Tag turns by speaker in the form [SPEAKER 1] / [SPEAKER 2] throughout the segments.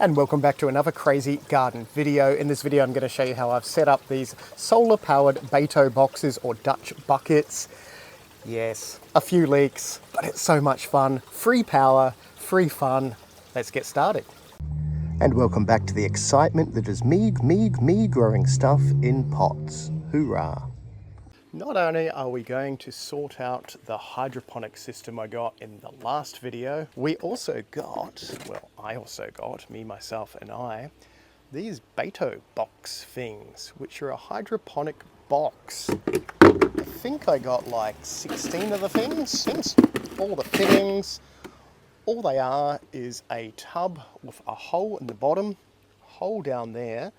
[SPEAKER 1] And welcome back to another crazy garden video. In this video I'm going to show you how I've set up these solar powered Beto boxes or Dutch buckets. Yes, a few leaks, but it's so much fun. Free power, free fun. Let's get started. And welcome back to the excitement that is me growing stuff in pots. Hoorah! Not only are we going to sort out the hydroponic system I got in the last video, we also got, well, I also got, me, myself and I, these Beto box things, which are a hydroponic box. I think I got like 16 of the things, all the fittings. All they are is a tub with a hole in the bottom, hole down there.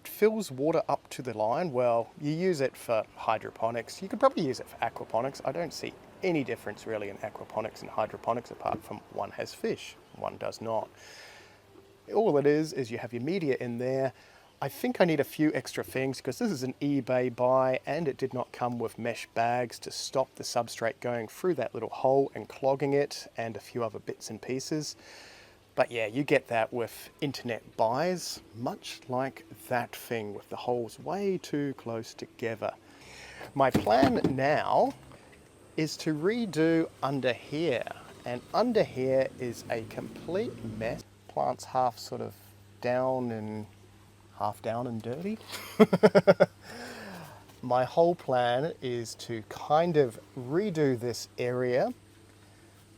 [SPEAKER 1] Fills water up to the line. Well, you use it for hydroponics. You could probably use it for aquaponics. I don't see any difference really in aquaponics and hydroponics apart from one has fish, one does not. All it is you have your media in there. I think I need a few extra things because this is an eBay buy and it did not come with mesh bags to stop the substrate going through that little hole and clogging it, and a few other bits and pieces. But yeah, you get that with internet buys, much like that thing with the holes way too close together. My plan now is to redo under here, and under here is a complete mess. Plants half sort of down and half down and dirty. My whole plan is to kind of redo this area.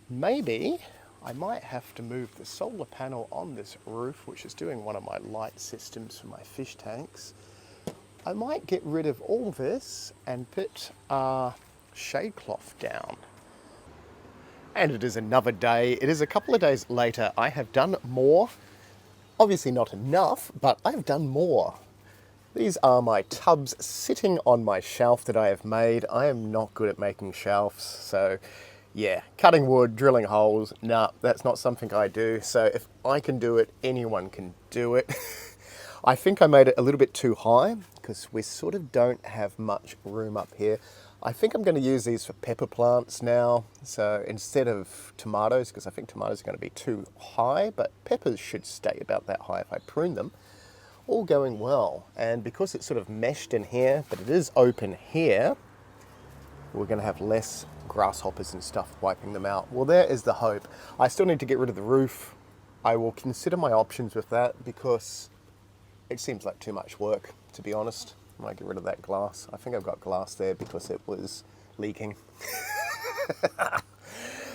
[SPEAKER 1] Maybe I might have to move the solar panel on this roof, which is doing one of my light systems for my fish tanks. I might get rid of all this and put a shade cloth down. And it is another day. It is a couple of days later. I have done more. Obviously not enough, but I've done more. These are my tubs sitting on my shelf that I have made. I am not good at making shelves, so yeah, cutting wood, drilling holes, nah, that's not something I do. So if I can do it, anyone can do it. I think I made it a little bit too high because we sort of don't have much room up here. I think I'm going to use these for pepper plants now. So instead of tomatoes, because I think tomatoes are going to be too high, but peppers should stay about that high if I prune them. All going well. And because it's sort of meshed in here, but it is open here, we're going to have less grasshoppers and stuff wiping them out. Well, there is the hope. I still need to get rid of the roof. I will consider my options with that because it seems like too much work, to be honest. I might get rid of that glass. I think I've got glass there because it was leaking.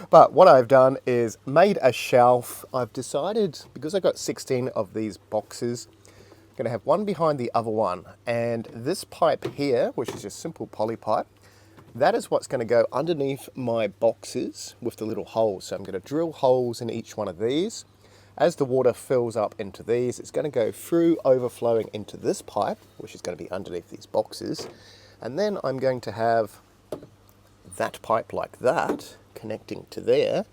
[SPEAKER 1] But what I've done is made a shelf. I've decided, because I've got 16 of these boxes, I'm going to have one behind the other one. And this pipe here, which is just simple poly pipe, that is what's going to go underneath my boxes with the little holes. So I'm going to drill holes in each one of these. As the water fills up into these, it's going to go through, overflowing into this pipe, which is going to be underneath these boxes. And then I'm going to have that pipe like that, connecting to there,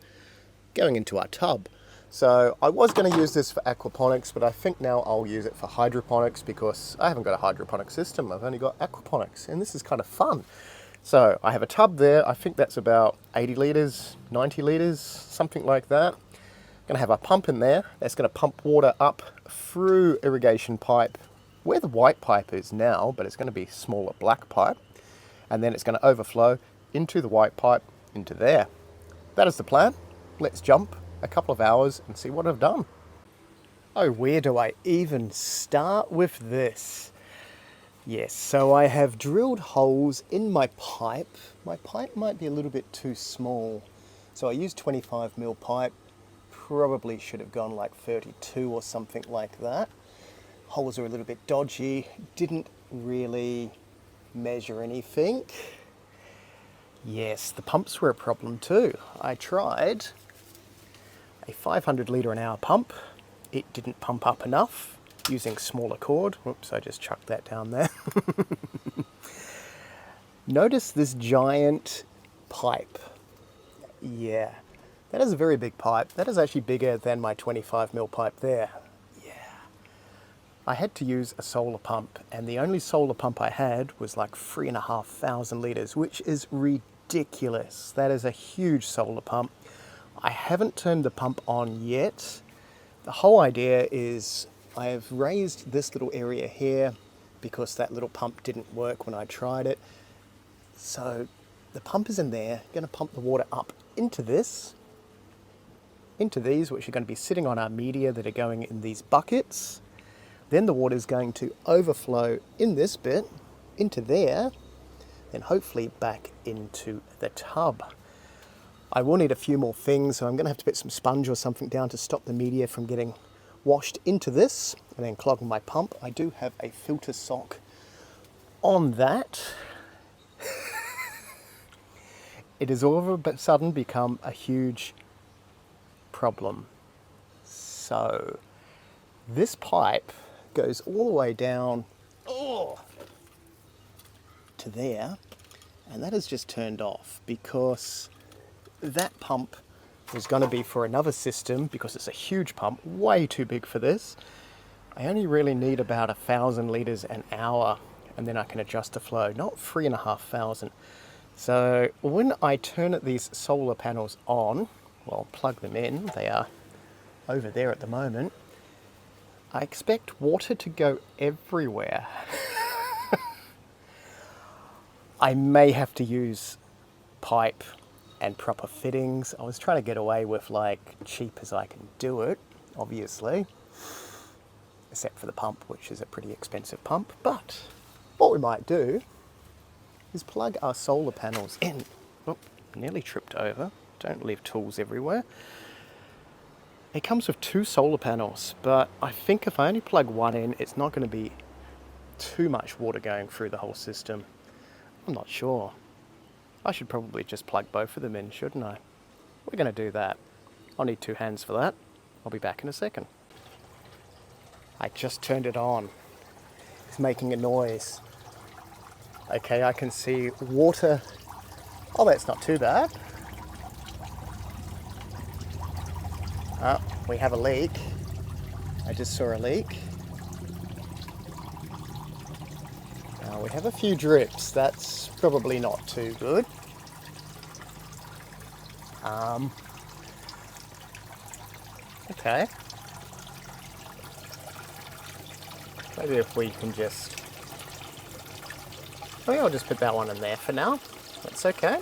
[SPEAKER 1] going into our tub. So I was going to use this for aquaponics, but I think now I'll use it for hydroponics because I haven't got a hydroponic system. I've only got aquaponics, and this is kind of fun. So I have a tub there. I think that's about 80 litres, 90 litres, something like that. Going to have a pump in there. That's going to pump water up through irrigation pipe where the white pipe is now, but it's going to be smaller black pipe. And then it's going to overflow into the white pipe into there. That is the plan. Let's jump a couple of hours and see what I've done. Oh, where do I even start with this? Yes, so I have drilled holes in my pipe. My pipe might be a little bit too small. So I used 25mm pipe. Probably should have gone like 32 or something like that. Holes are a little bit dodgy. Didn't really measure anything. Yes, the pumps were a problem too. I tried a 500 litre an hour pump. It didn't pump up enough. Using smaller cord. Whoops, I just chucked that down there. Notice this giant pipe. Yeah, that is a very big pipe. That is actually bigger than my 25mm pipe there. Yeah. I had to use a solar pump, and the only solar pump I had was like 3,500 litres, which is ridiculous. That is a huge solar pump. I haven't turned the pump on yet. The whole idea is I have raised this little area here because that little pump didn't work when I tried it. So the pump is in there, going to pump the water up into this, into these, which are going to be sitting on our media that are going in these buckets. Then the water is going to overflow in this bit, into there, then hopefully back into the tub. I will need a few more things, so I'm going to have to put some sponge or something down to stop the media from getting washed into this and then clogging my pump. I do have a filter sock on that. It has all of a sudden become a huge problem. So this pipe goes all the way down to there, and that has just turned off because that pump was going to be for another system because it's a huge pump, way too big for this. I only really need about 1,000 litres an hour, and then I can adjust the flow, not 3,500. So when I turn these solar panels on, well, plug them in, they are over there at the moment, I expect water to go everywhere. I may have to use pipe and proper fittings. I was trying to get away with like cheap as I can do it, obviously, except for the pump, which is a pretty expensive pump. But what we might do is plug our solar panels in. Oh, nearly tripped over. Don't leave tools everywhere. It comes with 2 solar panels, but I think if I only plug one in, it's not going to be too much water going through the whole system. I'm not sure. I should probably just plug both of them in, shouldn't I? We're going to do that. I'll need 2 hands for that. I'll be back in a second. I just turned it on. It's making a noise. Okay, I can see water. Oh, that's not too bad. Oh, we have a leak. I just saw a leak. We have a few drips. That's probably not too good. Okay. Maybe if we can just... Maybe I'll just put that one in there for now. That's okay.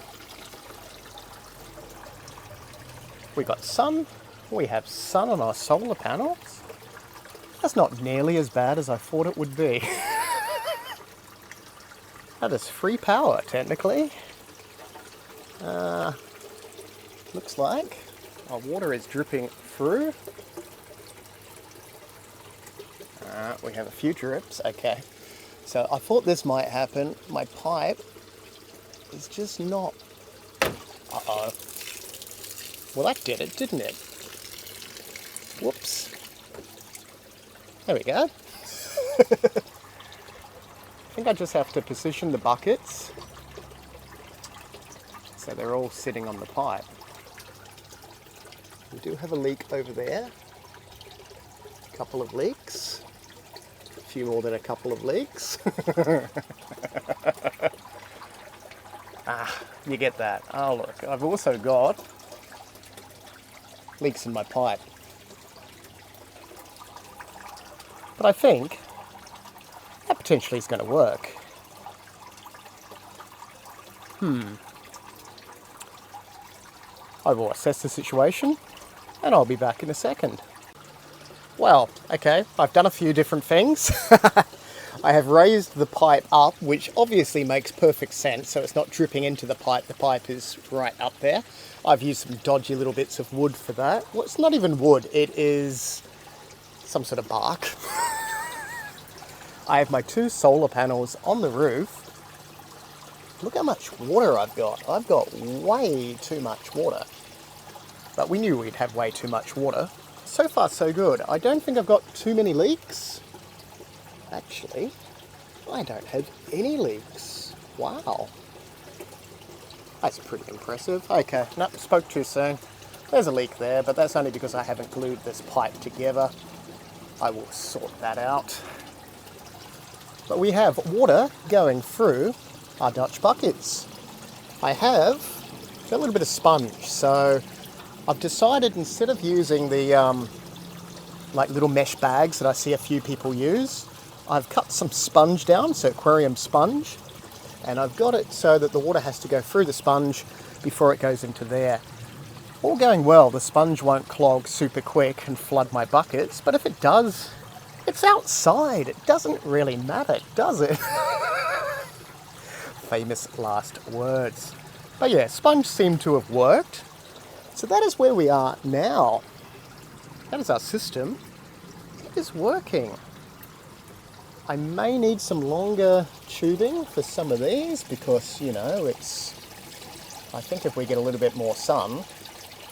[SPEAKER 1] We got sun. We have sun on our solar panels. That's not nearly as bad as I thought it would be. That is free power, technically. Looks like our water is dripping through. We have a few drips. Okay. So I thought this might happen. My pipe is just not... Uh-oh. Well, that did it, didn't it? Whoops. There we go. I think I just have to position the buckets so they're all sitting on the pipe. We do have a leak over there. A couple of leaks. A few more than a couple of leaks. You get that. Oh look, I've also got leaks in my pipe. But I think that potentially is going to work. I will assess the situation and I'll be back in a second. Well, okay, I've done a few different things. I have raised the pipe up, which obviously makes perfect sense, so it's not dripping into the pipe. The pipe is right up there. I've used some dodgy little bits of wood for that. Well, it's not even wood, it is some sort of bark. I have my 2 solar panels on the roof. Look how much water I've got. I've got way too much water. But we knew we'd have way too much water. So far, so good. I don't think I've got too many leaks. Actually, I don't have any leaks. Wow. That's pretty impressive. Okay, nope, spoke too soon. There's a leak there, but that's only because I haven't glued this pipe together. I will sort that out. But we have water going through our Dutch buckets. I have got a little bit of sponge, so I've decided instead of using the like little mesh bags that I see a few people use. I've cut some sponge down, so aquarium sponge, and I've got it so that the water has to go through the sponge before it goes into there. All going well, the sponge won't clog super quick and flood my buckets, but if it does, it's outside. It doesn't really matter, does it? Famous last words. But yeah, sponge seemed to have worked. So that is where we are now. That is our system. It is working. I may need some longer tubing for some of these because, you know, I think if we get a little bit more sun,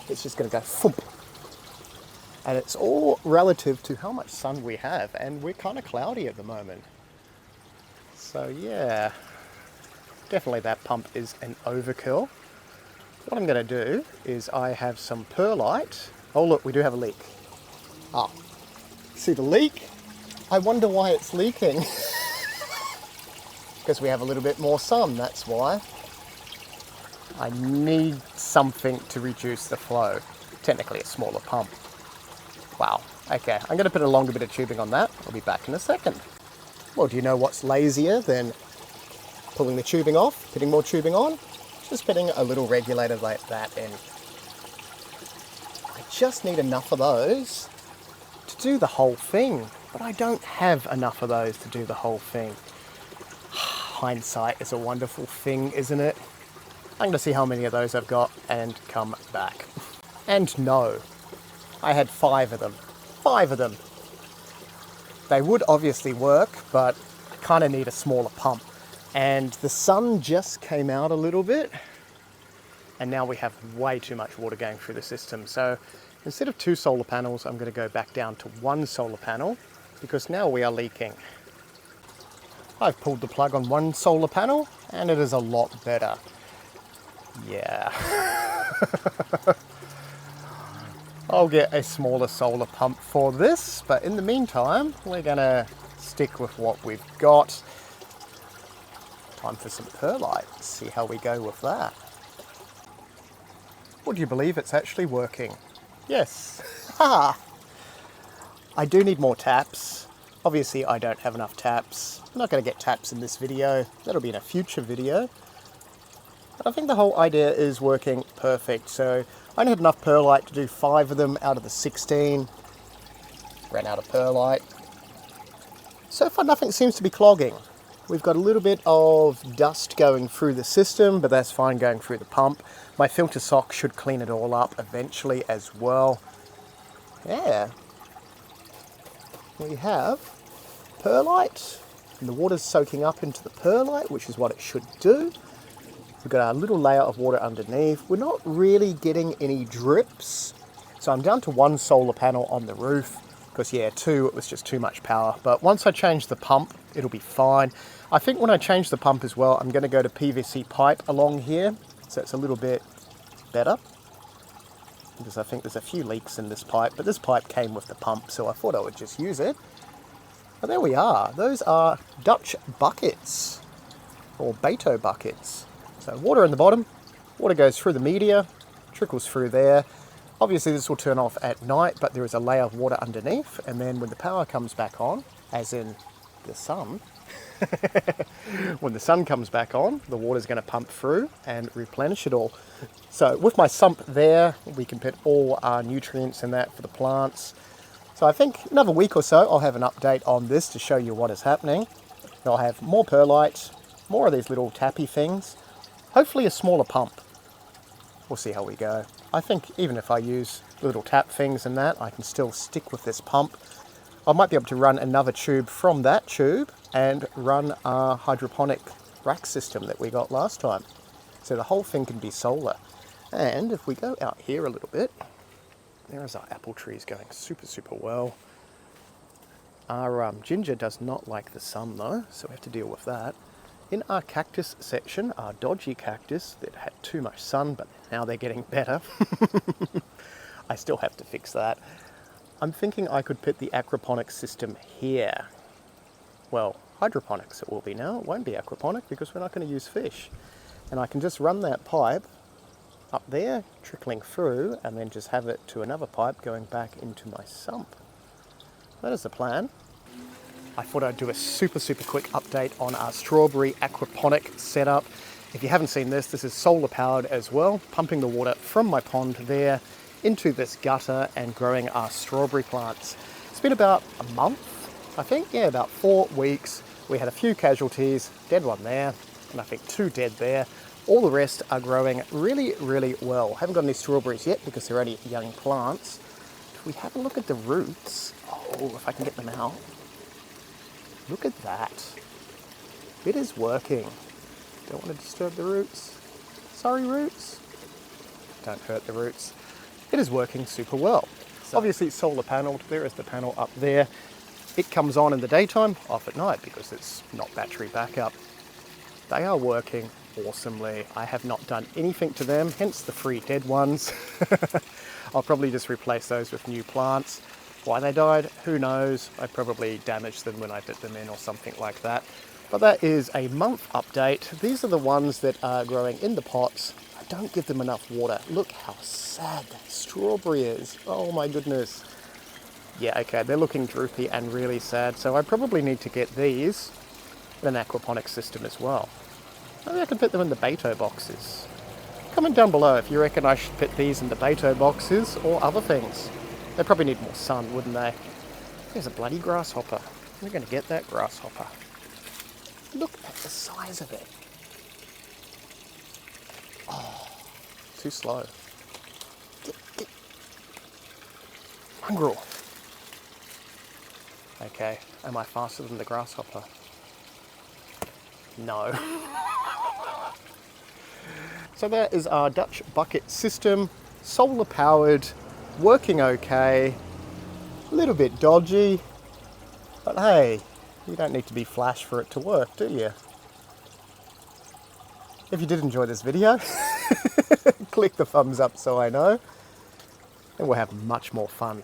[SPEAKER 1] it's just going to go thump. And it's all relative to how much sun we have, and we're kind of cloudy at the moment. So yeah, definitely that pump is an overkill. What I'm going to do is I have some perlite. Oh look, we do have a leak. Ah, see the leak? I wonder why it's leaking. Because we have a little bit more sun, that's why. I need something to reduce the flow. Technically a smaller pump. Wow, okay, I'm going to put a longer bit of tubing on that. I'll be back in a second. Well, do you know what's lazier than pulling the tubing off, putting more tubing on? Just putting a little regulator like that in. I just need enough of those to do the whole thing, but I don't have enough of those to do the whole thing. Hindsight is a wonderful thing, isn't it? I'm going to see how many of those I've got and come back. And no, I had 5 of them. 5 of them. They would obviously work, but I kind of need a smaller pump. And the sun just came out a little bit, and now we have way too much water going through the system. So instead of 2 solar panels, I'm going to go back down to 1 solar panel because now we are leaking. I've pulled the plug on 1 solar panel and it is a lot better. Yeah. I'll get a smaller solar pump for this, but in the meantime, we're gonna stick with what we've got. Time for some perlite. See how we go with that. Would you believe it's actually working? Yes. Ha! I do need more taps. Obviously, I don't have enough taps. I'm not going to get taps in this video. That'll be in a future video. But I think the whole idea is working perfect. So I only had enough perlite to do 5 of them out of the 16. Ran out of perlite. So far, nothing seems to be clogging. We've got a little bit of dust going through the system, but that's fine going through the pump. My filter sock should clean it all up eventually as well. Yeah. We have perlite, and the water's soaking up into the perlite, which is what it should do. We've got a little layer of water underneath. We're not really getting any drips. So I'm down to 1 solar panel on the roof, because yeah, 2, it was just too much power. But once I change the pump, it'll be fine. I think when I change the pump as well, I'm going to go to PVC pipe along here, so it's a little bit better. Because I think there's a few leaks in this pipe, but this pipe came with the pump, so I thought I would just use it. But there we are. Those are Dutch buckets, or Beto buckets. So water in the bottom, water goes through the media, trickles through there. Obviously this will turn off at night, but there is a layer of water underneath, and then when the power comes back on, as in the sun, when the sun comes back on, the water's going to pump through and replenish it all. So with my sump there, we can put all our nutrients in that for the plants. So I think another week or so, I'll have an update on this to show you what is happening. I'll have more perlite, more of these little tappy things, hopefully a smaller pump. We'll see how we go. I think even if I use little tap things and that, I can still stick with this pump. I might be able to run another tube from that tube and run our hydroponic rack system that we got last time. So the whole thing can be solar. And if we go out here a little bit, there's our apple trees going super, super well. Our ginger does not like the sun though, so we have to deal with that. In our cactus section, our dodgy cactus that had too much sun, but now they're getting better. I still have to fix that. I'm thinking I could put the aquaponics system here. Well, hydroponics it will be now. It won't be aquaponic because we're not going to use fish. And I can just run that pipe up there, trickling through, and then just have it to another pipe going back into my sump. that is the plan. I thought I'd do a super quick update on our strawberry aquaponic setup. If you haven't seen this, this is solar powered as well, pumping the water from my pond there into this gutter and growing our strawberry plants. It's been about a month, I think, yeah, about 4 weeks. We had a few casualties, dead one there, and I think 2 dead there. All the rest are growing really well. Haven't got any strawberries yet because they're only young plants. If we have a look at the roots, oh, if I can get them out. Look at that. It is working. Don't want to disturb the roots. Sorry, roots. Don't hurt the roots. It is working super well. Obviously it's solar panelled. There is the panel up there. It comes on in the daytime, off at night because it's not battery backup. They are working awesomely. I have not done anything to them, hence the 3 dead ones. I'll probably just replace those with new plants. Why they died, who knows? I probably damaged them when I put them in or something like that. But that is a month update. These are the ones that are growing in the pots. I don't give them enough water. Look how sad that strawberry is. Oh my goodness. Yeah, okay, they're looking droopy and really sad. So I probably need to get these in an aquaponics system as well. Maybe I can put them in the Beto boxes. Comment down below if you reckon I should put these in the Beto boxes or other things. They probably need more sun, wouldn't they? There's a bloody grasshopper. We're going to get that grasshopper. Look at the size of it. Oh, too slow. Get. Mongrel. Okay, am I faster than the grasshopper? No. So that is our Dutch bucket system, solar powered, working okay, a little bit dodgy, but hey, you don't need to be flash for it to work, do you? If you did enjoy this video, click the thumbs up so I know, and we'll have much more fun